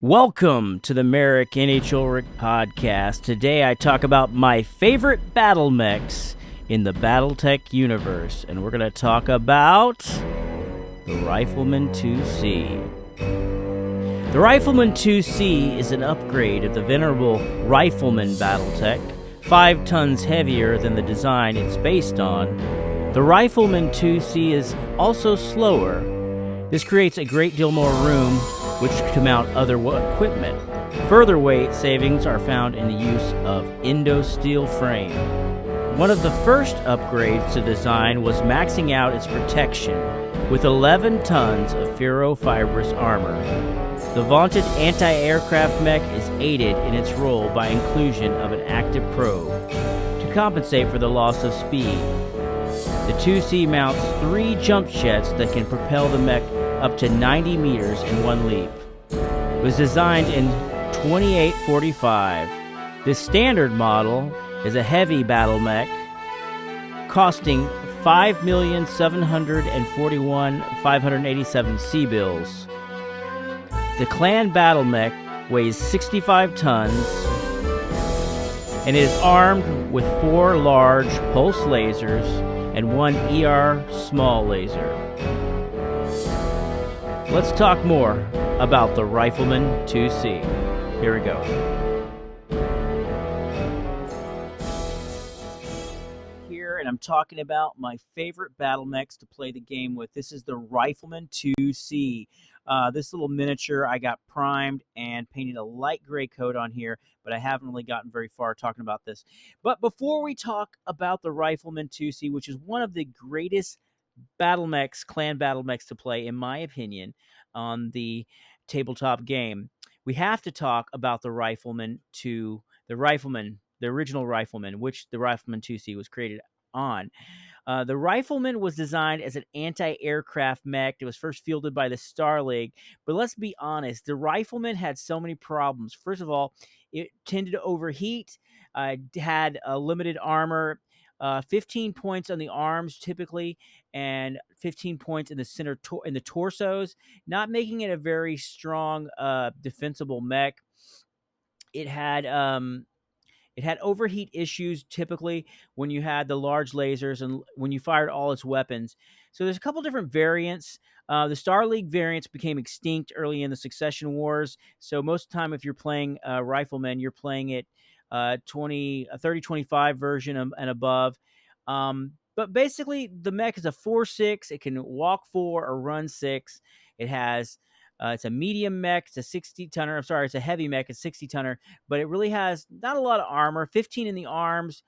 Welcome to the Merick Ulrik podcast. Today I talk about my favorite Battlemechs in the Battletech universe, and we're going to talk about the Rifleman IIC. The Rifleman IIC is an upgrade of the venerable Rifleman Battletech, 5 tons heavier than the design it's based on. The Rifleman IIC is also slower. This creates a great deal more room which to mount other equipment. Further weight savings are found in the use of Indo-steel frame. One of the first upgrades to the design was maxing out its protection with 11 tons of ferrofibrous armor. The vaunted anti-aircraft mech is aided in its role by inclusion of an active probe to compensate for the loss of speed. The 2C mounts 3 jump jets that can propel the mech up to 90 meters in one leap. It was designed in 2845. This standard model is a heavy Battlemech costing $5,741,587 C-bills. The Clan Battlemech weighs 65 tons and is armed with 4 large pulse lasers and 1 ER small laser. Let's talk more about the Rifleman IIC. Here we go. Here, and I'm talking about my favorite Battlemechs to play the game with. This is the Rifleman IIC. This little miniature, I got primed and painted a light gray coat on here, but I haven't really gotten very far talking about this. But before we talk about the Rifleman IIC, which is one of the greatest Battlemechs, clan Battlemechs to play, in my opinion, on the tabletop game, we have to talk about the Rifleman the original Rifleman, which the Rifleman IIC was created on. The Rifleman was designed as an anti-aircraft mech. It was first fielded by the Star League, but let's be honest, the Rifleman had so many problems. First of all, it tended to overheat, had limited armor, 15 points on the arms typically, and 15 points in the center in the torsos, not making it a very strong, defensible mech. It had overheat issues typically when you had the large lasers and when you fired all its weapons. So there's a couple different variants. The Star League variants became extinct early in the Succession Wars. So most of the time, if you're playing Rifleman, you're playing it 30-25 version and above. But basically, the mech is a 4-6. It can walk 4 or run 6. It has it's a medium mech. It's a 60-tonner. I'm sorry, it's a heavy mech. It's 60-tonner, but it really has not a lot of armor. 15 in the arms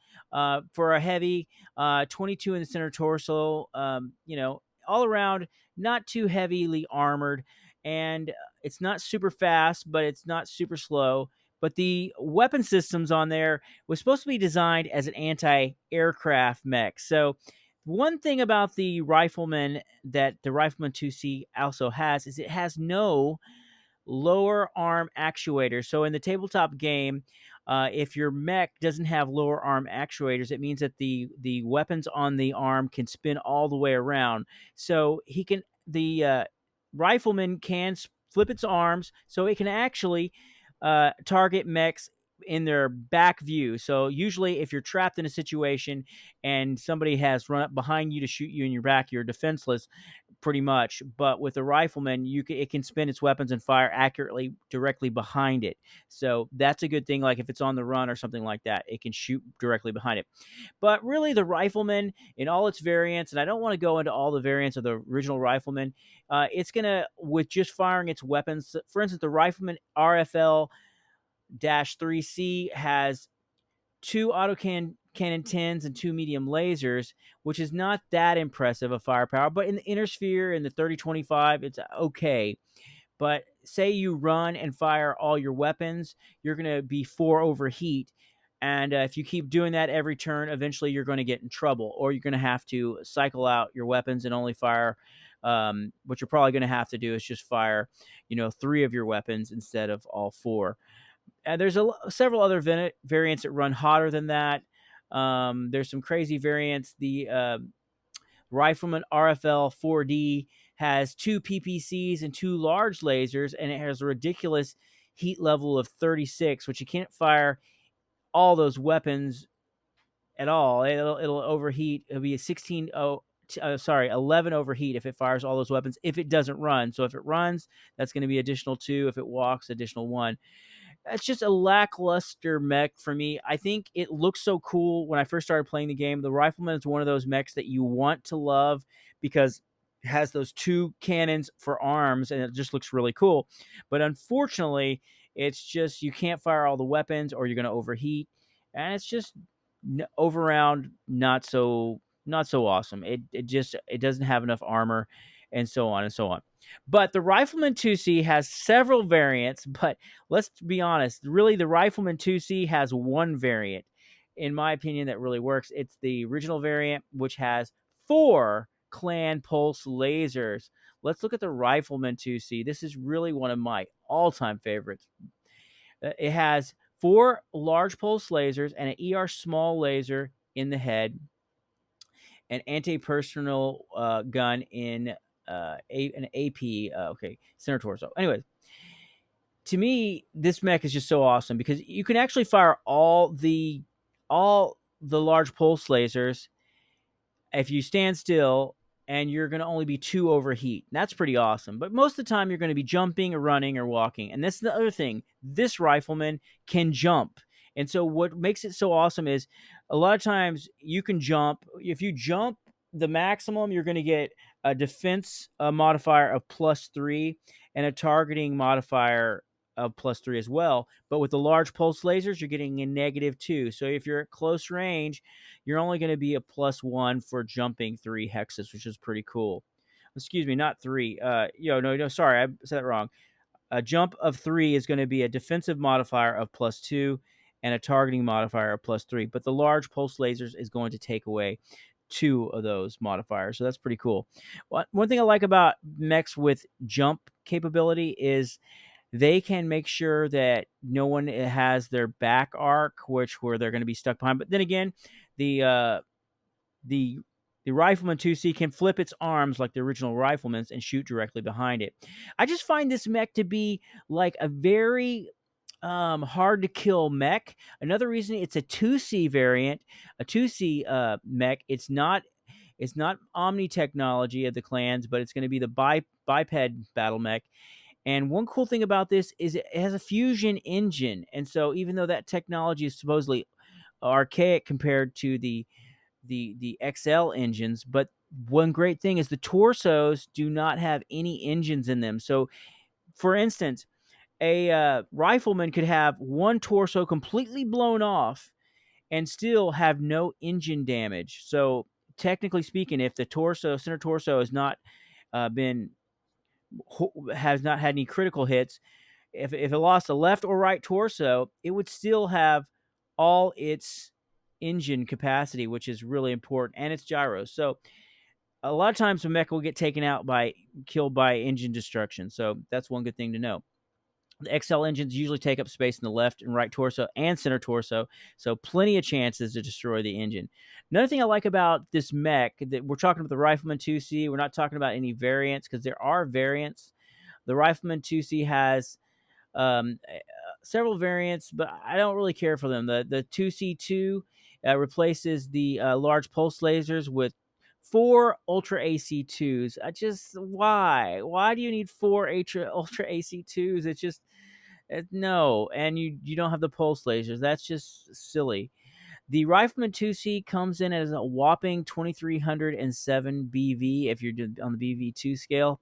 for a heavy, 22 in the center torso. All around, not too heavily armored, and it's not super fast, but it's not super slow. But the weapon systems on there was supposed to be designed as an anti-aircraft mech. So one thing about the Rifleman that the Rifleman IIC also has is it has no lower arm actuators. So in the tabletop game, if your mech doesn't have lower arm actuators, it means that the weapons on the arm can spin all the way around. So the Rifleman can flip its arms, so it can actually target mechs in their back view. So usually if you're trapped in a situation and somebody has run up behind you to shoot you in your back, you're defenseless pretty much. But with the Rifleman, it can spin its weapons and fire accurately directly behind it. So that's a good thing. Like if it's on the run or something like that, it can shoot directly behind it. But really the Rifleman in all its variants, and I don't want to go into all the variants of the original Rifleman, it's going to, with just firing its weapons, for instance, the Rifleman RFL-3C has 2 autocannon 10s and 2 medium lasers, which is not that impressive of firepower. But in the inner sphere, in the 30-25, it's okay. But say you run and fire all your weapons, you're going to be 4 overheat. And if you keep doing that every turn, eventually you're going to get in trouble, or you're going to have to cycle out your weapons and only fire. What you're probably going to have to do is just fire, 3 of your weapons instead of all 4. And there's several other variants that run hotter than that. There's some crazy variants. The Rifleman RFL 4D has 2 PPCs and 2 large lasers, and it has a ridiculous heat level of 36, which you can't fire all those weapons at all. It'll overheat. It'll be a 11 overheat if it fires all those weapons, if it doesn't run. So if it runs, that's going to be additional 2. If it walks, additional 1. It's just a lackluster mech for me. I think it looks so cool when I first started playing the game. The Rifleman is one of those mechs that you want to love because it has those 2 cannons for arms, and it just looks really cool. But unfortunately, it's just you can't fire all the weapons, or you're going to overheat, and it's just overround not so awesome. It doesn't have enough armor, and so on and so on. But the Rifleman 2C has several variants, but let's be honest, really the Rifleman 2C has one variant, in my opinion, that really works. It's the original variant, which has 4 clan pulse lasers. Let's look at the Rifleman 2C. This is really one of my all-time favorites. It has 4 large pulse lasers and an ER small laser in the head, an anti-personnel gun in an AP, center torso. Anyways, to me, this mech is just so awesome because you can actually fire all the large pulse lasers if you stand still, and you're going to only be 2 overheat. That's pretty awesome. But most of the time, you're going to be jumping or running or walking. And that's the other thing. This Rifleman can jump. And so what makes it so awesome is a lot of times you can jump. If you jump the maximum, you're going to get a defense modifier of +3 and a targeting modifier of +3 as well. But with the large pulse lasers, you're getting a -2. So if you're at close range, you're only going to be a +1 for jumping 3 hexes, which is pretty cool. Excuse me, not 3. No, sorry, I said that wrong. A jump of 3 is going to be a defensive modifier of +2 and a targeting modifier of +3. But the large pulse lasers is going to take away 2 of those modifiers. So that's pretty cool. One thing I like about mechs with jump capability is they can make sure that no one has their back arc, where they're going to be stuck behind. But then again, the Rifleman 2C can flip its arms like the original Rifleman's and shoot directly behind it. I just find this mech to be like a very hard to kill mech. Another reason it's a 2C variant, a 2C mech. It's not Omni technology of the clans, but it's going to be the biped BattleMech. And one cool thing about this is it has a fusion engine. And so even though that technology is supposedly archaic compared to the XL engines, but one great thing is the torsos do not have any engines in them. So for instance, a Rifleman could have one torso completely blown off and still have no engine damage. So technically speaking, if the center torso has not has not had any critical hits, if it lost a left or right torso, it would still have all its engine capacity, which is really important, and its gyros. So a lot of times the mech will get killed by engine destruction. So that's one good thing to know. The XL engines usually take up space in the left and right torso and center torso, so plenty of chances to destroy the engine. Another thing I like about this mech, that we're talking about the Rifleman 2C, we're not talking about any variants, because there are variants. The Rifleman 2C has several variants, but I don't really care for them. The 2C2 replaces the large pulse lasers with 4 Ultra AC2s. Why do you need 4 Ultra AC2s? It's just no, and you don't have the pulse lasers. That's just silly. The Rifleman 2C comes in as a whopping 2,307 BV if you're on the BV2 scale.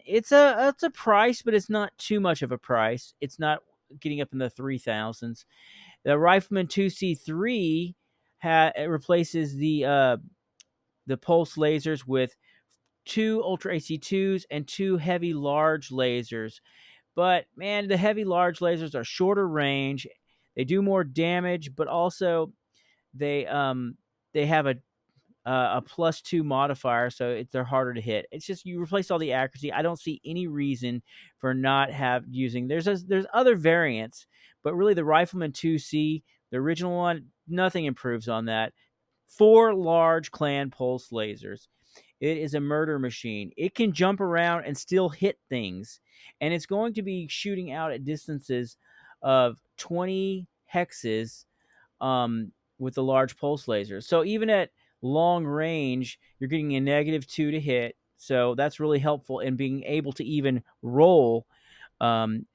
It's a price, but it's not too much of a price. It's not getting up in the 3,000s. The Rifleman 2C3 replaces the pulse lasers with 2 Ultra AC2s and 2 heavy large lasers. But man, the heavy large lasers are shorter range. They do more damage, but also they have a +2 modifier, so they're harder to hit. It's just you replace all the accuracy. I don't see any reason for not using. There's other variants, but really the Rifleman 2C, the original one, nothing improves on that. 4 large clan pulse lasers. It is a murder machine. It can jump around and still hit things, and it's going to be shooting out at distances of 20 hexes with the large pulse lasers. So even at long range, you're getting a -2 to hit. So that's really helpful in being able to even roll. And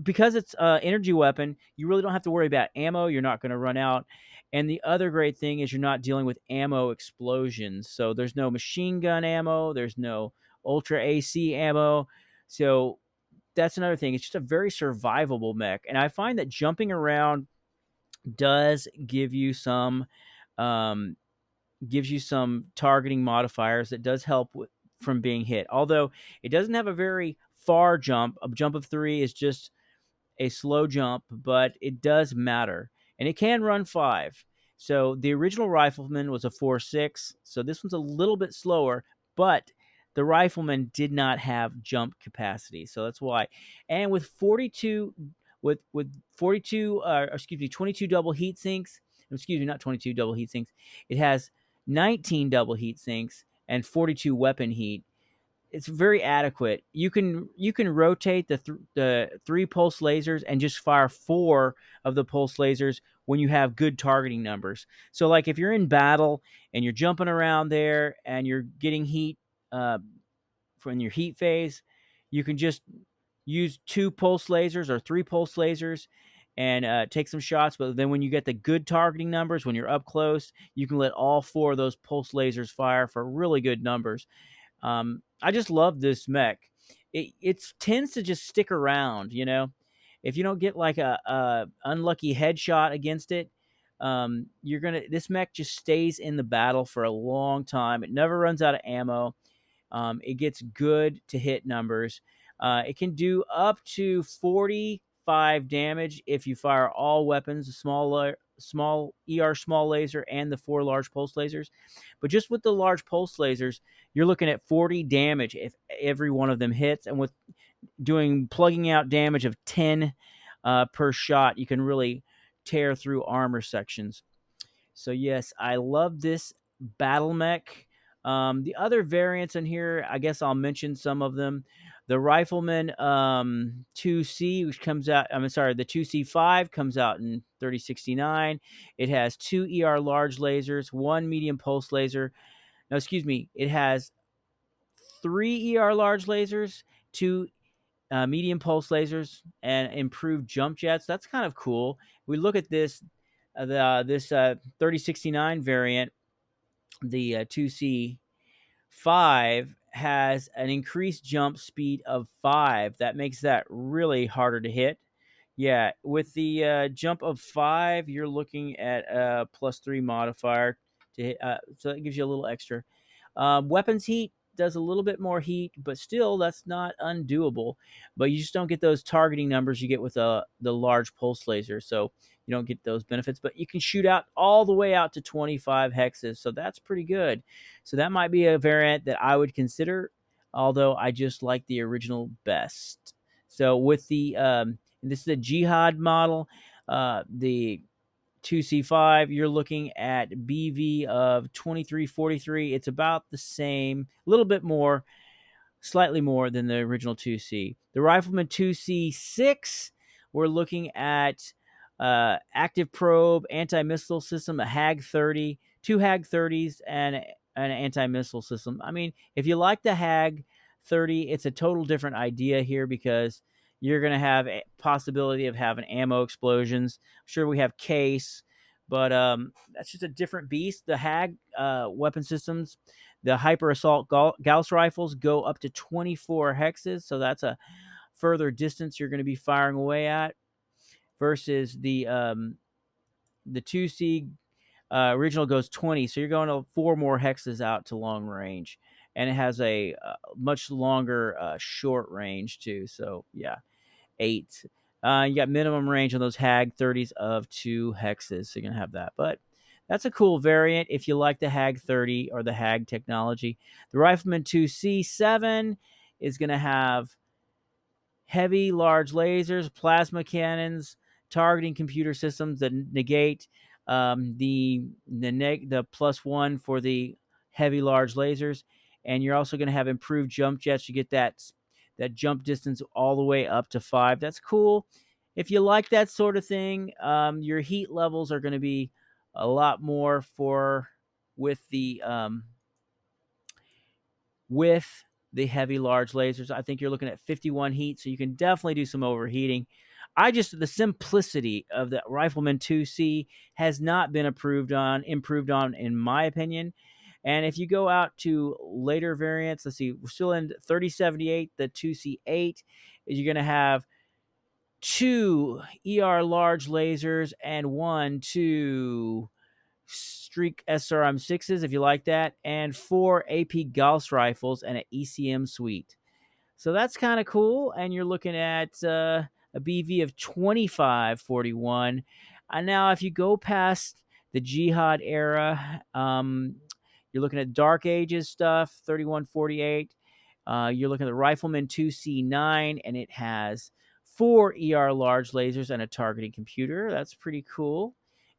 because it's energy weapon, you really don't have to worry about ammo. You're not going to run out. And the other great thing is you're not dealing with ammo explosions. So there's no machine gun ammo. There's no ultra AC ammo. So that's another thing. It's just a very survivable mech. And I find that jumping around does um, gives you some targeting modifiers that does help from being hit. Although it doesn't have a very far jump. A jump of 3 is just a slow jump, but it does matter. And it can run 5. So the original Rifleman was a 4.6. So this one's a little bit slower, but the Rifleman did not have jump capacity. So that's why. And with 42 with 42 excuse me 22 double heat sinks, excuse me, not 22 double heat sinks. It has 19 double heat sinks and 42 weapon heat. It's very adequate. You can rotate the 3 pulse lasers and just fire 4 of the pulse lasers when you have good targeting numbers. So like if you're in battle and you're jumping around there and you're getting heat from your heat phase, you can just use 2 pulse lasers or 3 pulse lasers and take some shots. But then when you get the good targeting numbers, when you're up close, you can let all 4 of those pulse lasers fire for really good numbers. I just love this mech. It tends to just stick around, you know. If you don't get like a unlucky headshot against it, this mech just stays in the battle for a long time. It never runs out of ammo. It gets good to hit numbers. It can do up to 45 damage if you fire all weapons, the small small laser and the 4 large pulse lasers. But just with the large pulse lasers, you're looking at 40 damage if every one of them hits. And with plugging out damage of 10 per shot, you can really tear through armor sections. So yes, I love this BattleMech. The other variants in here, I guess I'll mention some of them. The Rifleman 2C, which comes out, the 2C5 comes out in 3069. It has 2 ER large lasers, 1 medium pulse laser. No, excuse me, it has 3 ER large lasers, 2 medium pulse lasers, and improved jump jets. That's kind of cool. We look at this 3069 variant, the 2C5 has an increased jump speed of 5. That makes that really harder to hit. Yeah, with the jump of 5, you're looking at a +3 modifier to hit, so that gives you a little extra. Weapons heat does a little bit more heat, but still, that's not undoable. But you just don't get those targeting numbers you get with the large pulse laser, so you don't get those benefits. But you can shoot out all the way out to 25 hexes, so that's pretty good. So that might be a variant that I would consider, although I just like the original best. So with the this is a Jihad model. The 2C5, you're looking at BV of 2343. It's about the same, a little bit more, slightly more than the original 2C. The Rifleman 2C6, we're looking at active probe, anti-missile system, a HAG-30, 2 HAG-30s, and an anti-missile system. I mean, if you like the HAG-30, it's a total different idea here because you're going to have a possibility of having ammo explosions. I'm sure we have case, but that's just a different beast. The HAG weapon systems, the hyper assault Gauss rifles go up to 24 hexes, so that's a further distance you're going to be firing away at. Versus the 2C original goes 20, so you're going to 4 more hexes out to long range, and it has a much longer short range too. So yeah, 8. You got minimum range on those HAG-30s of 2 hexes, so you're gonna have that. But that's a cool variant if you like the HAG-30 or the HAG technology. The Rifleman 2C7 is gonna have heavy large lasers, plasma cannons, targeting computer systems that negate the +1 for the heavy large lasers. and you're also going to have improved jump jets. You get that jump distance all the way up to 5. That's cool. If you like that sort of thing, your heat levels are going to be a lot more with the heavy large lasers. I think you're looking at 51 heat, so you can definitely do some overheating. The simplicity of the Rifleman IIC has not been improved on, in my opinion. And if you go out to later variants, let's see, we're still in 3078, the 2C8, you're going to have 2 ER large lasers and 2 Streak SRM6s, if you like that, and 4 AP Gauss rifles and an ECM suite. So that's kind of cool. And you're looking at a BV of 2541. And now, if you go past the Jihad era, you're looking at Dark Ages stuff, 3148. You're looking at the Rifleman 2C9, and it has 4 ER large lasers and a targeting computer. That's pretty cool.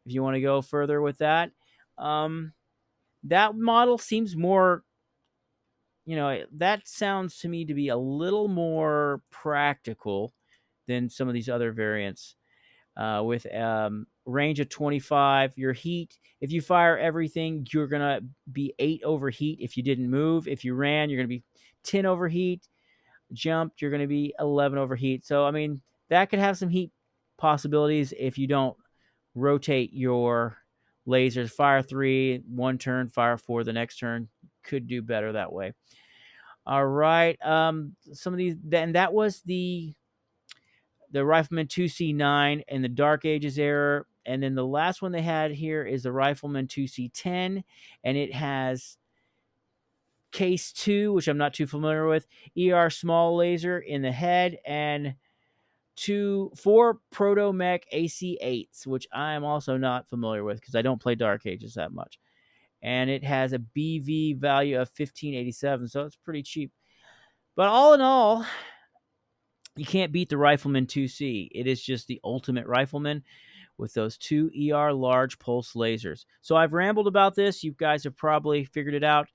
If you want to go further with that, that model seems more, that sounds to me to be a little more practical than some of these other variants. With range of 25, your heat, if you fire everything, you're going to be 8 overheat if you didn't move. If you ran, you're going to be 10 overheat. Jumped, you're going to be 11 overheat. So, I mean, that could have some heat possibilities if you don't rotate your lasers. Fire 3 one turn, fire 4 the next turn. Could do better that way. All right. Some of these, then that was the Rifleman 2C9 and the Dark Ages era. And then the last one they had here is the Rifleman 2C10, and it has Case 2, which I'm not too familiar with, ER small laser in the head, and 4 Proto-Mech AC-8s, which I am also not familiar with because I don't play Dark Ages that much. And it has a BV value of 1587, so it's pretty cheap. But all in all, you can't beat the Rifleman 2C. It is just the ultimate rifleman with those 2 ER large pulse lasers. So I've rambled about this. You guys have probably figured it out.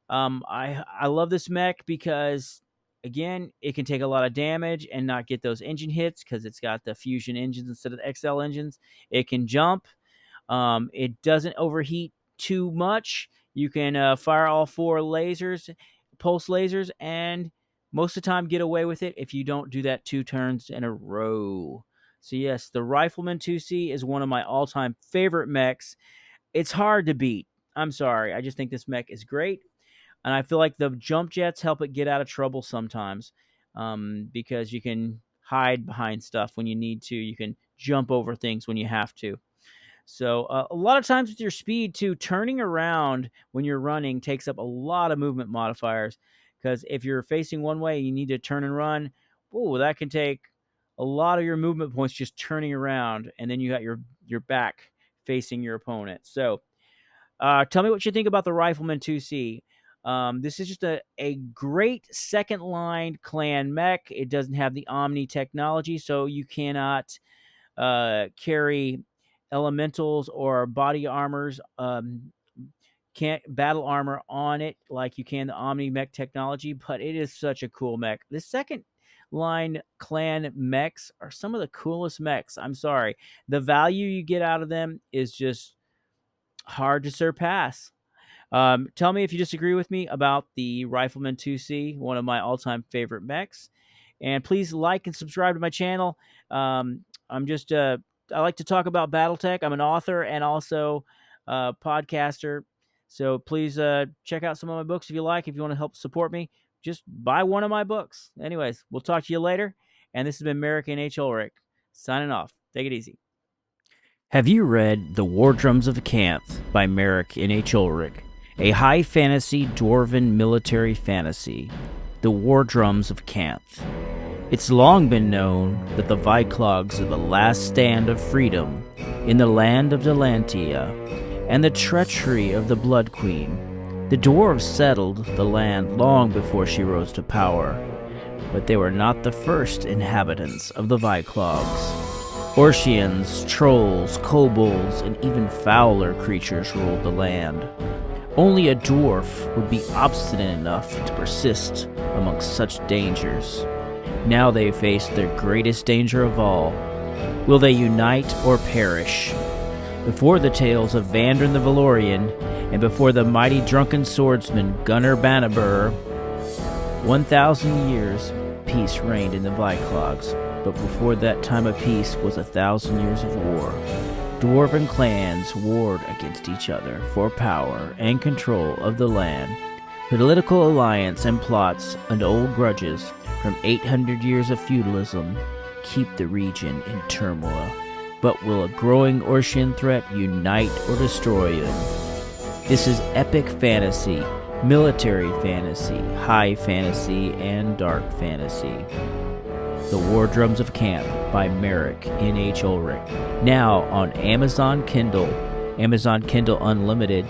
I love this mech because, again, it can take a lot of damage and not get those engine hits because it's got the fusion engines instead of the XL engines. It can jump. It doesn't overheat too much. You can fire all 4 lasers, pulse lasers, and most of the time get away with it if you don't do that 2 turns in a row. So yes, the Rifleman 2C is one of my all-time favorite mechs. It's hard to beat. I'm sorry. I just think this mech is great. And I feel like the jump jets help it get out of trouble sometimes, because you can hide behind stuff when you need to. You can jump over things when you have to. So a lot of times with your speed, too, turning around when you're running takes up a lot of movement modifiers. Because if you're facing one way and you need to turn and run, that can take a lot of your movement points just turning around. And then you got your back facing your opponent. So tell me what you think about the Rifleman 2C. This is just a great second-line clan mech. It doesn't have the Omni technology, so you cannot carry elementals or body armors, can't battle armor on it like you can the Omni mech technology, but it is such a cool mech. The second-line clan mechs are some of the coolest mechs. I'm sorry. The value you get out of them is just hard to surpass. Tell me if you disagree with me about the Rifleman 2C, one of my all-time favorite mechs. And please like and subscribe to my channel. I like to talk about Battletech. I'm an author and also a podcaster. So please check out some of my books if you like. If you want to help support me, just buy one of my books. Anyways, we'll talk to you later. And this has been Merick and Ulrik signing off. Take it easy. Have you read The War Drums of Canth by Merick and Ulrik? A high fantasy dwarven military fantasy, The War Drums of Canth. It's long been known that the Viclogs are the last stand of freedom in the land of Delantia, and the treachery of the Blood Queen. The dwarves settled the land long before she rose to power, but they were not the first inhabitants of the Viclogs. Orcians, trolls, kobolds, and even fouler creatures ruled the land. Only a dwarf would be obstinate enough to persist amongst such dangers. Now they face their greatest danger of all. Will they unite or perish? Before the tales of Vandrin the Valorian, and before the mighty drunken swordsman Gunnar Bannerbur, 1,000 years peace reigned in the Viclogs, but before that time of peace was 1,000 years of war. Dwarven clans warred against each other for power and control of the land. Political alliance and plots and old grudges from 800 years of feudalism keep the region in turmoil. But will a growing Orcian threat unite or destroy them? This is epic fantasy, military fantasy, high fantasy, and dark fantasy. The War Drums of Camp by Merick, N.H. Ulrik. Now on Amazon Kindle, Amazon Kindle Unlimited,